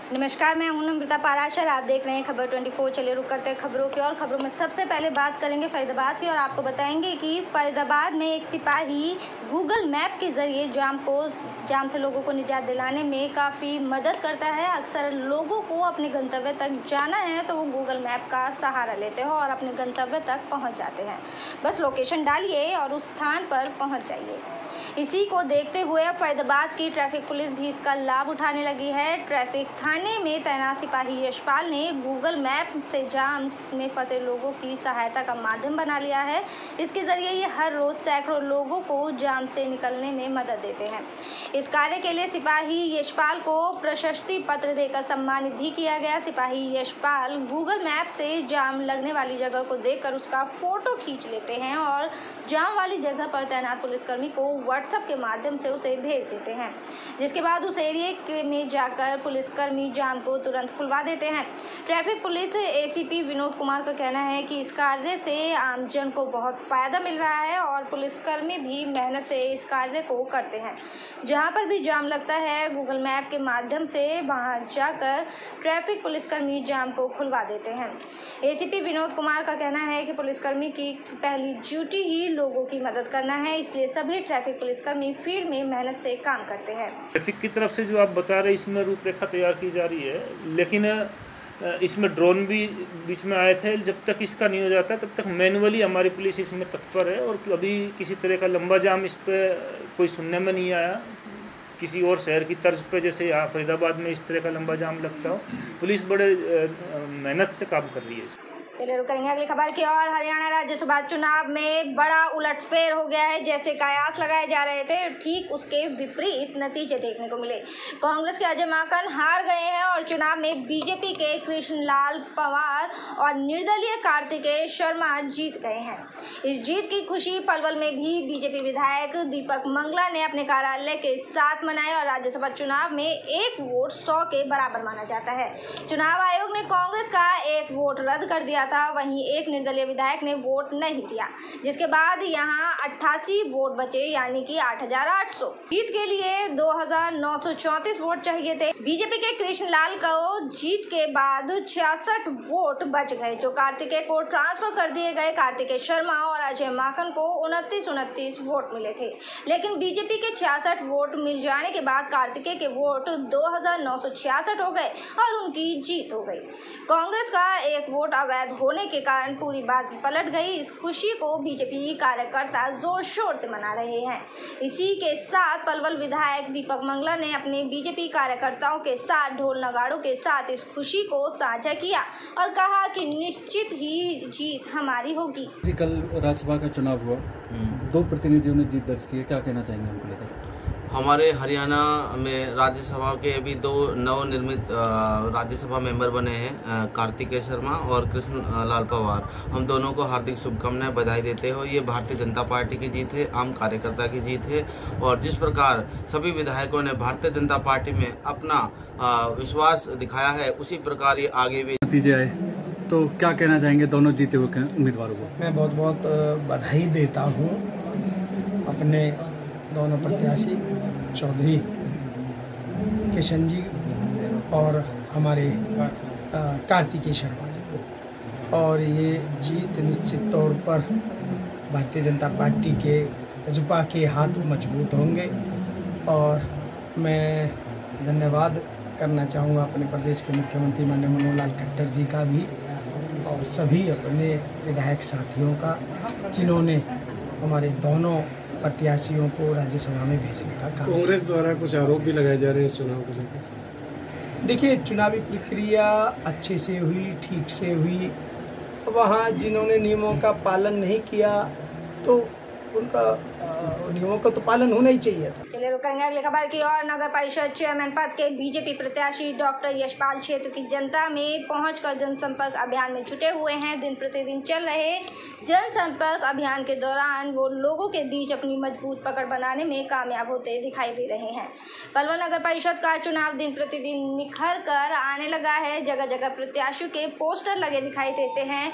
नमस्कार, मैं हूं नम्रता पाराशर। आप देख रहे हैं खबर 24। चलिए रुक करते हैं खबरों की। और खबरों में सबसे पहले बात करेंगे फरीदाबाद की और आपको बताएंगे कि फरीदाबाद में एक सिपाही गूगल मैप के जरिए जाम से लोगों को निजात दिलाने में काफ़ी मदद करता है। अक्सर लोगों को अपने गंतव्य तक जाना है तो वो गूगल मैप का सहारा लेते हैं और अपने गंतव्य तक पहुंच जाते हैं। बस लोकेशन डालिए और उस स्थान पर पहुंच जाइए। इसी को देखते हुए अब फरीदाबाद की ट्रैफिक पुलिस भी इसका लाभ उठाने लगी है। ट्रैफिक थाने में तैनात सिपाही यशपाल ने गूगल मैप से जाम में फंसे लोगों की सहायता का माध्यम बना लिया है। इसके जरिए ये हर रोज सैकड़ों लोगों को जाम से निकलने में मदद देते हैं। इस कार्य के लिए सिपाही यशपाल को प्रशस्ति पत्र देकर सम्मानित भी किया गया। सिपाही यशपाल गूगल मैप से जाम लगने वाली जगह को देखकर उसका फोटो खींच लेते हैं और जाम वाली जगह पर तैनात पुलिसकर्मी को व्हाट्सएप के माध्यम से उसे भेज देते हैं, जिसके बाद उस एरिया में जाकर पुलिसकर्मी जाम को तुरंत खुलवा देते हैं। Traffic police ACP Vinod Kumar का कहना है कि इस कार्य से आमजन को बहुत फायदा मिल रहा है और पुलिसकर्मी भी मेहनत से इस कार्य को करते हैं। जहां पर भी जाम लगता है गूगल मैप के माध्यम से वहां जाकर ट्रैफिक पुलिसकर्मी जाम को खुलवा देते हैं। एसीपी विनोद कुमार का कहना है कि पुलिसकर्मी की पहली ड्यूटी ही लोगों की मदद करना है, इसलिए सभी ट्रैफिक पुलिसकर्मी फील्ड में मेहनत से काम करते हैं। ट्रैफिक की तरफ से जो आप बता रहे इसमें रूपरेखा तैयार की जा रही है, लेकिन इसमें ड्रोन भी बीच में आए थे। जब तक इसका नहीं हो जाता तब तक मैनुअली हमारी पुलिस इसमें तत्पर है और अभी किसी तरह का लंबा जाम इस पर कोई सुनने में नहीं आया। किसी और शहर की तर्ज पे जैसे यहाँ फरीदाबाद में इस तरह का लंबा जाम लगता हो, पुलिस बड़े मेहनत से काम कर रही है। चलिए रुक करेंगे अगली खबर की और हरियाणा राज्यसभा चुनाव में बड़ा उलटफेर हो गया है। जैसे कयास लगाए जा रहे थे, ठीक उसके विपरीत नतीजे देखने को मिले। कांग्रेस के अजय माकन हार गए हैं और चुनाव में बीजेपी के कृष्णलाल पंवार और निर्दलीय कार्तिकेय शर्मा जीत गए हैं। इस जीत की खुशी पलवल में भी बीजेपी विधायक दीपक मंगला ने अपने कार्यालय के साथ मनाई और राज्यसभा चुनाव में एक वोट 100 के बराबर माना जाता है। चुनाव आयोग ने कांग्रेस का एक वोट रद्द कर दिया था, वहीं एक निर्दलीय विधायक ने वोट नहीं दिया, जिसके बाद यहां 88 वोट बचे, यानी कि 8,800। जीत के लिए 2,934 वोट चाहिए थे। बीजेपी के कृष्णलाल को जीत के बाद 66 वोट बच गए, जो कार्तिकेय को ट्रांसफर कर दिए गए। कार्तिकेय शर्मा और अजय माकन को 29 वोट मिले थे, लेकिन बीजेपी के 66 वोट मिल जाने के बाद कार्तिकेय के वोट 2,966 हो गए और उनकी जीत हो गई। कांग्रेस का एक वोट अवैध होने के कारण पूरी बाजी पलट गई। इस खुशी को बीजेपी कार्यकर्ता जोर शोर से मना रहे हैं। इसी के साथ पलवल विधायक दीपक मंगला ने अपने बीजेपी कार्यकर्ताओं के साथ ढोल नगाड़ों के साथ इस खुशी को साझा किया और कहा कि निश्चित ही जीत हमारी होगी। कल राज्यसभा का चुनाव हुआ, 2 प्रतिनिधियों ने जीत दर्ज की है, क्या कहना चाहेंगे उनको लेकर? हमारे हरियाणा में राज्यसभा के अभी 2 नवनिर्मित राज्यसभा मेंबर बने हैं, कार्तिकेय शर्मा और कृष्णलाल पंवार। हम दोनों को हार्दिक शुभकामनाएं, बधाई देते हो। ये भारतीय जनता पार्टी की जीत है, आम कार्यकर्ता की जीत है और जिस प्रकार सभी विधायकों ने भारतीय जनता पार्टी में अपना विश्वास दिखाया है, उसी प्रकार ये आगे भी नतीजे आए तो क्या कहना चाहेंगे दोनों जीते हुए उम्मीदवारों को? मैं बहुत बहुत बधाई देता हूँ अपने दोनों प्रत्याशी चौधरी किशन जी और हमारे कार्तिकेय शर्मा जी को। और ये जीत निश्चित तौर पर भारतीय जनता पार्टी के भाजपा के हाथ मजबूत होंगे। और मैं धन्यवाद करना चाहूँगा अपने प्रदेश के मुख्यमंत्री माननीय मनोहर लाल खट्टर जी का भी और सभी अपने विधायक साथियों का, जिन्होंने हमारे दोनों प्रत्याशियों को राज्यसभा में भेजने का काम। कांग्रेस द्वारा कुछ आरोप भी लगाए जा रहे हैं इस चुनाव को लेकर। देखिए, चुनावी प्रक्रिया अच्छे से हुई, ठीक से हुई। वहाँ जिन्होंने नियमों का पालन नहीं किया तो उनका नियमों का तो पालन होना ही चाहिए था। चलिए रुक करेंगे अगली खबर की और नगर परिषद चेयरमैन पद के बीजेपी प्रत्याशी डॉक्टर यशपाल क्षेत्र की जनता में पहुंचकर जनसंपर्क अभियान में जुटे हुए हैं। दिन प्रतिदिन चल रहे जनसंपर्क अभियान के दौरान वो लोगों के बीच अपनी मजबूत पकड़ बनाने में कामयाब होते दिखाई दे रहे हैं। पलवल नगर परिषद का चुनाव दिन प्रतिदिन निखर कर आने लगा है। जगह जगह प्रत्याशियों के पोस्टर लगे दिखाई देते हैं।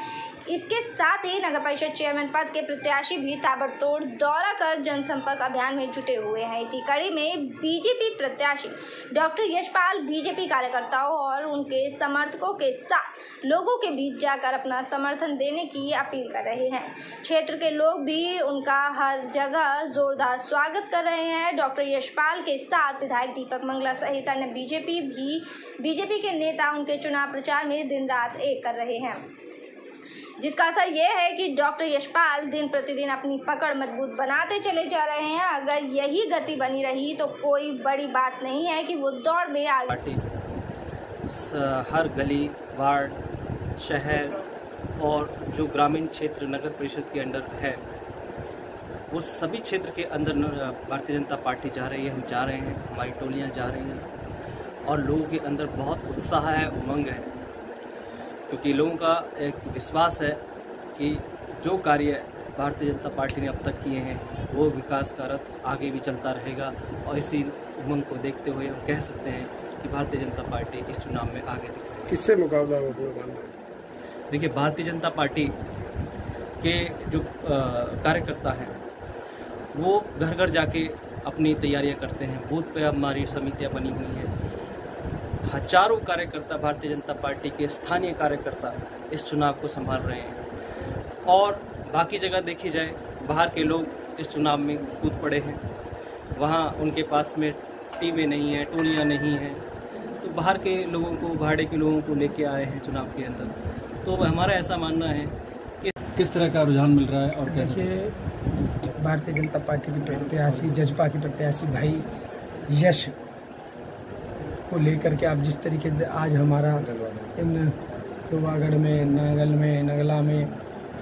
इसके साथ ही नगर परिषद चेयरमैन पद के प्रत्याशी भी ताबड़तोड़ दौरा बढ़ाकर जनसंपर्क अभियान में जुटे हुए हैं। इसी कड़ी में बीजेपी प्रत्याशी डॉक्टर यशपाल बीजेपी कार्यकर्ताओं और उनके समर्थकों के साथ लोगों के बीच जाकर अपना समर्थन देने की अपील कर रहे हैं। क्षेत्र के लोग भी उनका हर जगह जोरदार स्वागत कर रहे हैं। डॉक्टर यशपाल के साथ विधायक दीपक मंगला सहित अन्य बीजेपी के नेता उनके चुनाव प्रचार में दिन रात एक कर रहे हैं, जिसका असर ये है कि डॉक्टर यशपाल दिन प्रतिदिन अपनी पकड़ मजबूत बनाते चले जा रहे हैं। अगर यही गति बनी रही तो कोई बड़ी बात नहीं है कि वो दौड़ में आगे। पार्टी हर गली, वार्ड, शहर और जो ग्रामीण क्षेत्र नगर परिषद के अंदर है, वो सभी क्षेत्र के अंदर भारतीय जनता पार्टी जा रही है। हम जा रहे हैं, हमारी टोलियां जा रही हैं और लोगों के अंदर बहुत उत्साह है, उमंग है, क्योंकि लोगों का एक विश्वास है कि जो कार्य भारतीय जनता पार्टी ने अब तक किए हैं वो विकास का रथ आगे भी चलता रहेगा। और इसी उमंग को देखते हुए हम कह सकते हैं कि भारतीय जनता पार्टी इस चुनाव में आगे दिख रही है। किससे मुकाबला होगा? देखिए, भारतीय जनता पार्टी के जो कार्यकर्ता हैं वो घर घर जाके अपनी तैयारियां करते हैं। बूथ पे हमारी समितियां बनी हुई हैं। हजारों कार्यकर्ता भारतीय जनता पार्टी के स्थानीय कार्यकर्ता इस चुनाव को संभाल रहे हैं और बाकी जगह देखी जाए, बाहर के लोग इस चुनाव में कूद पड़े हैं। वहाँ उनके पास में टीमें नहीं हैं, टोलियाँ नहीं हैं, तो बाहर के लोगों को, भाड़े के लोगों को लेके आए हैं चुनाव के अंदर। तो हमारा ऐसा मानना है कि किस तरह का रुझान मिल रहा है और देखिए, भारतीय जनता पार्टी की प्रत्याशी, जजपा की प्रत्याशी भाई यश को लेकर के आप जिस तरीके से आज हमारा इन लोहागढ़ में, नागल में, नगला में,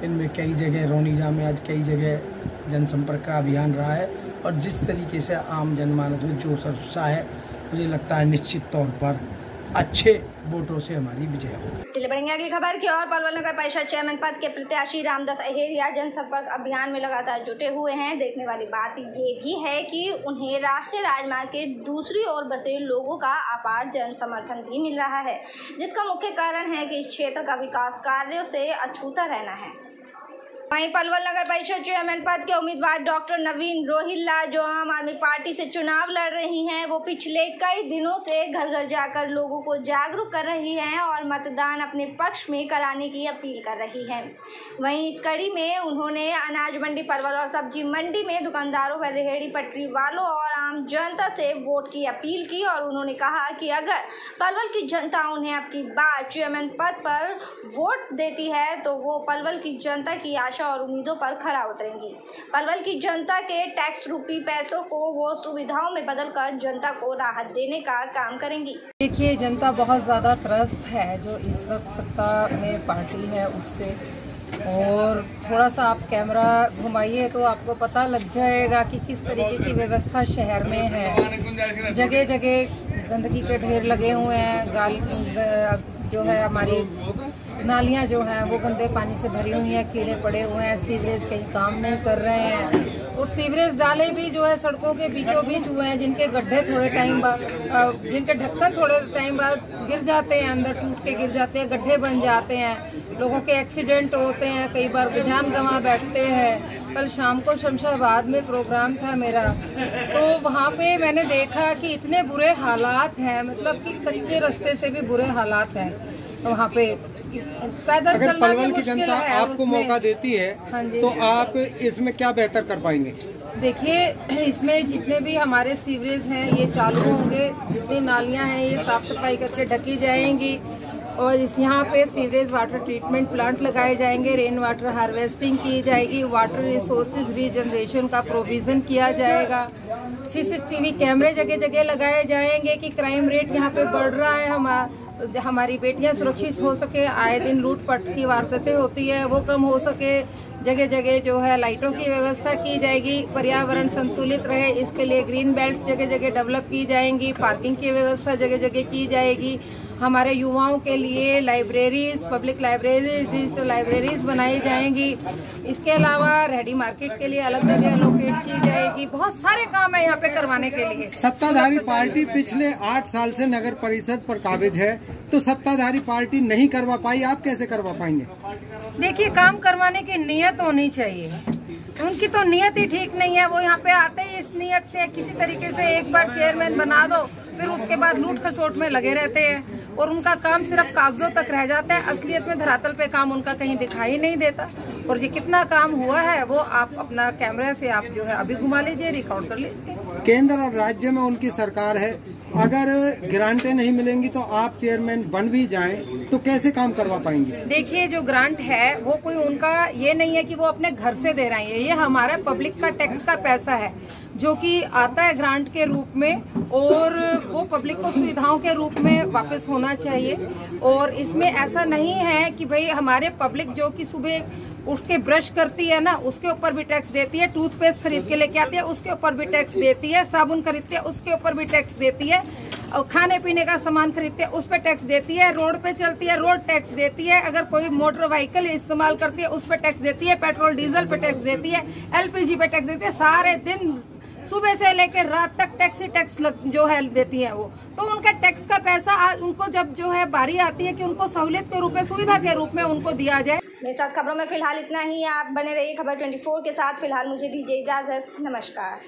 इनमें कई जगह, रोनीजा में आज कई जगह जनसंपर्क का अभियान रहा है और जिस तरीके से आम जनमानस में जोश और उत्साह है, मुझे लगता है निश्चित तौर पर अच्छे वोटों से हमारी विजय होगी। चलिए बढ़ेंगे अगली खबर की ओर। पलवल नगर परिषद चेयरमैन पद के प्रत्याशी रामदत्त अहेरिया जनसंपर्क अभियान में लगातार जुटे हुए हैं। देखने वाली बात ये भी है कि उन्हें राष्ट्रीय राजमार्ग के दूसरी ओर बसे लोगों का अपार जन समर्थन भी मिल रहा है, जिसका मुख्य कारण है कि इस क्षेत्र का विकास कार्यों से अछूता रहना है। वहीं पलवल नगर परिषद चेयरमैन पद के उम्मीदवार डॉक्टर नवीन रोहिल्ला, जो आम आदमी पार्टी से चुनाव लड़ रही हैं, वो पिछले कई दिनों से घर घर जाकर लोगों को जागरूक कर रही हैं और मतदान अपने पक्ष में कराने की अपील कर रही हैं। वहीं इस कड़ी में उन्होंने अनाज मंडी पलवल और सब्जी मंडी में दुकानदारों व रेहड़ी पटरी वालों और आम जनता से वोट की अपील की और उन्होंने कहा कि अगर पलवल की जनता उन्हें अब की बार चेयरमैन पद पर वोट देती है तो वो पलवल की जनता की आशा और उम्मीदों पर खरा उतरेंगी। पलवल की जनता के टैक्स रूपी पैसों को वो सुविधाओं में बदलकर जनता को राहत देने का काम करेंगी। देखिए, जनता बहुत ज़्यादा त्रस्त है जो इस वक्त सत्ता में पार्टी है उससे, और थोड़ा सा आप कैमरा घुमाइए तो आपको पता लग जाएगा कि किस तरीके की व्यवस्था शहर में है। जगह जगह गंदगी के ढेर लगे हुए हैं, जो है हमारी नालियाँ जो हैं वो गंदे पानी से भरी हुई हैं, कीड़े पड़े हुए हैं, सीवरेज कहीं काम नहीं कर रहे हैं और सीवरेज डाले भी जो है सड़कों के बीचों बीच हुए हैं, जिनके गड्ढे थोड़े टाइम बाद, जिनके ढक्कन थोड़े टाइम बाद गिर जाते हैं, अंदर टूट के गिर जाते हैं, गड्ढे बन जाते हैं, लोगों के एक्सीडेंट होते हैं, कई बार जान गंवा बैठते हैं। कल शाम को शमशाबाद में प्रोग्राम था मेरा, तो वहाँ पे मैंने देखा कि इतने बुरे हालात हैं, मतलब कि कच्चे रास्ते से भी बुरे हालात हैं वहाँ पे। पैदल अगर चलना पलवल की जनता आपको मौका देती है, हाँ तो आप इसमें क्या बेहतर कर पाएंगे? देखिए, इसमें जितने भी हमारे सीवरेज हैं ये चालू होंगे, जितनी नालियाँ हैं ये साफ सफाई करके ढकी जाएंगी और यहाँ पे सीवरेज वाटर ट्रीटमेंट प्लांट लगाए जाएंगे, रेन वाटर हार्वेस्टिंग की जाएगी, वाटर रिसोर्सेज रीजनरेशन का प्रोविज़न किया जाएगा, CCTV कैमरे जगह जगह लगाए जाएंगे कि क्राइम रेट यहाँ पे बढ़ रहा है, हमारी बेटियां सुरक्षित हो सके, आए दिन लूटपाट की वारदातें होती है वो कम हो सके, जगह जगह जो है लाइटों की व्यवस्था की जाएगी, पर्यावरण संतुलित रहे इसके लिए ग्रीन बेल्ट जगह जगह डेवलप की जाएंगी, पार्किंग की व्यवस्था जगह जगह की जाएगी, हमारे युवाओं के लिए libraries, public libraries, digital libraries बनाई जाएंगी, इसके अलावा रेडी मार्केट के लिए अलग जगह लोकेट की जाएगी। बहुत सारे काम है यहाँ पे करवाने के लिए। सत्ताधारी पार्टी पिछले 8 साल से नगर परिषद पर काबिज है, तो सत्ताधारी पार्टी नहीं करवा पाई, आप कैसे करवा पाएंगे? देखिए, काम करवाने की नीयत होनी चाहिए उनकी तो नियत ही ठीक नहीं है। वो यहाँ पे आते ही इस नियत से किसी तरीके से एक बार चेयरमैन बना दो, फिर उसके बाद लूट खसोट में लगे रहते हैं और उनका काम सिर्फ कागजों तक रह जाता है। असलियत में धरातल पे काम उनका कहीं दिखाई नहीं देता। और ये कितना काम हुआ है वो आप अपना कैमरा से आप जो है अभी घुमा लीजिए, रिकॉर्ड कर लीजिए। केंद्र और राज्य में उनकी सरकार है, अगर ग्रांटें नहीं मिलेंगी तो आप चेयरमैन बन भी जाएं तो कैसे काम करवा पाएंगे? देखिए, जो ग्रांट है वो कोई उनका ये नहीं है कि वो अपने घर से दे रहे हैं, ये हमारा पब्लिक का टैक्स का पैसा है जो कि आता है ग्रांट के रूप में और वो पब्लिक को सुविधाओं के रूप में वापस होना चाहिए। और इसमें ऐसा नहीं है कि भाई हमारे पब्लिक जो कि सुबह उठ के ब्रश करती है ना, उसके ऊपर भी टैक्स देती है, टूथपेस्ट खरीद के लेके आती है उसके ऊपर भी टैक्स देती है, साबुन खरीदती है उसके ऊपर भी टैक्स देती है, और खाने पीने का सामान खरीदती है उस पर टैक्स देती है, रोड पे चलती है रोड टैक्स देती है, अगर कोई मोटर व्हीकल इस्तेमाल करती है उस पर टैक्स देती है, पेट्रोल डीजल पे टैक्स देती है, LPG पे टैक्स देती है। सारे दिन सुबह से लेकर रात तक टैक्स ही टैक्स जो है देती है वो। तो उनका टैक्स का पैसा उनको जब जो है बारी आती है कि उनको सहूलियत के रूप में, सुविधा के रूप में उनको दिया जाए। मेरे साथ खबरों में फिलहाल इतना ही। आप बने रहिए खबर 24 के साथ। फिलहाल मुझे दीजिए इजाजत। नमस्कार।